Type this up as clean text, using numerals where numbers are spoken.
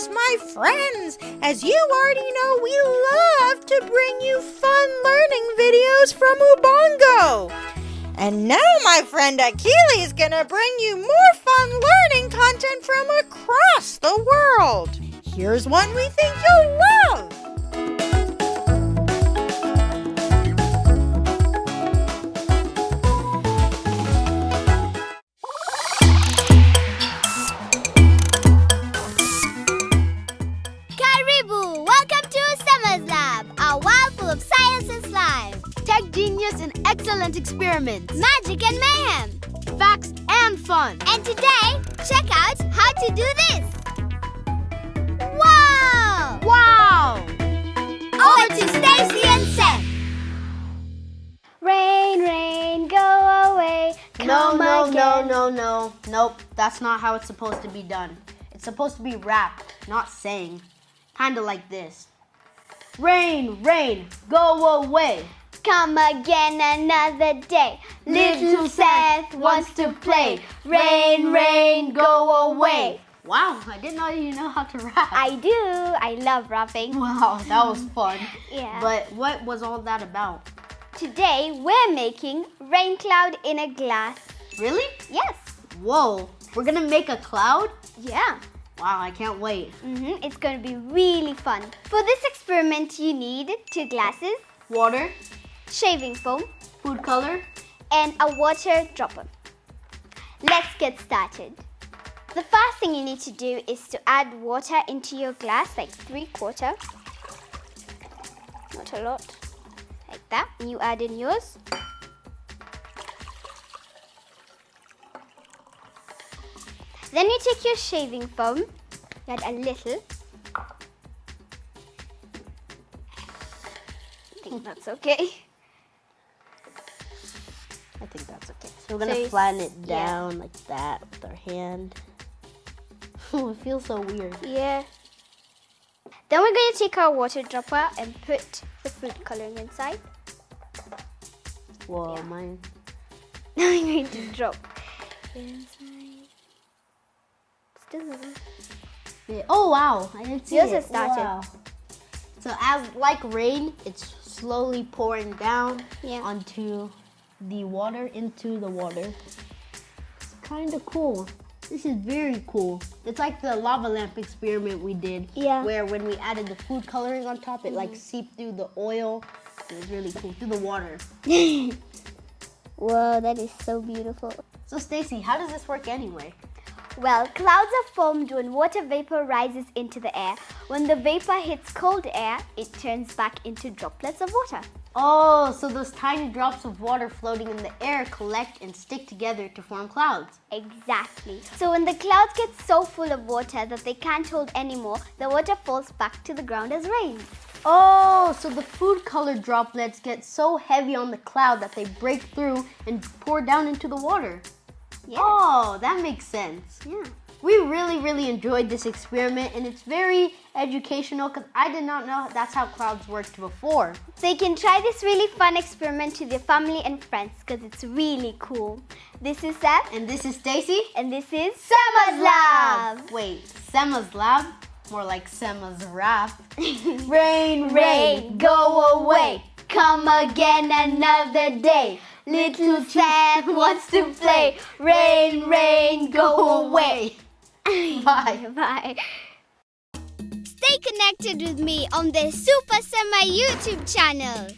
Yes, my friends, as you already know, we love to bring you fun learning videos from Ubongo. And now my friend Akili is going to bring you more fun learning content from across the world. Here's one we think you'll love. Welcome to Sema Lab, our world full of science and slime, tech genius and excellent experiments, magic and mayhem, facts and fun. And today, check out how to do this. Wow! Wow! Over to Stacy and Seth. Rain, rain, go away. Come again. Nope, that's not how it's supposed to be done. It's supposed to be rapped, not sang. Kind of like this. Rain, rain, go away. Come again another day. Little Seth wants to play. Rain, rain, go away. Wow, I didn't know you know how to rap. I do. I love rapping. Wow, that was fun. Yeah. But what was all that about? Today, we're making rain cloud in a glass. Really? Yes. Whoa, we're gonna make a cloud? Yeah. Wow, I can't wait. It's going to be really fun. For this experiment, you need 2 glasses, water, shaving foam, food color, and a water dropper. Let's get started. The first thing you need to do is to add water into your glass, like 3/4. Not a lot. Like that. And you add in yours. Then you take your shaving foam, you add a little. I think that's okay. I think that's okay. So we're gonna flatten it down like that with our hand. Oh, it feels so weird. Yeah. Then we're going to take our water dropper and put the food coloring inside. Whoa, mine. Now I'm going to drop inside. Yeah. Oh wow, I didn't see Yours it. has started. Wow. So as like rain, it's slowly pouring down onto the water, into the water. It's kind of cool. This is very cool. It's like the lava lamp experiment we did. Yeah. Where when we added the food coloring on top, it like seeped through the oil. It was really cool, through the water. Whoa, that is so beautiful. So Stacy, how does this work anyway? Well, clouds are formed when water vapor rises into the air. When the vapor hits cold air, it turns back into droplets of water. Oh, so those tiny drops of water floating in the air collect and stick together to form clouds. Exactly. So when the clouds get so full of water that they can't hold anymore, the water falls back to the ground as rain. Oh, so the food color droplets get so heavy on the cloud that they break through and pour down into the water. Yes. Oh, that makes sense. Yeah. We really enjoyed this experiment, and it's very educational because I did not know that's how clouds worked before. So you can try this really fun experiment with your family and friends because it's really cool. This is Seth. And this is Stacy. And this is Sema's Lab. Wait, Sema's Lab? More like Sema's rap. Rain, rain, go away. Come again another day. Little Seth wants to play. Rain, rain, go away. Bye. Bye. Stay connected with me on the Super Sema YouTube channel.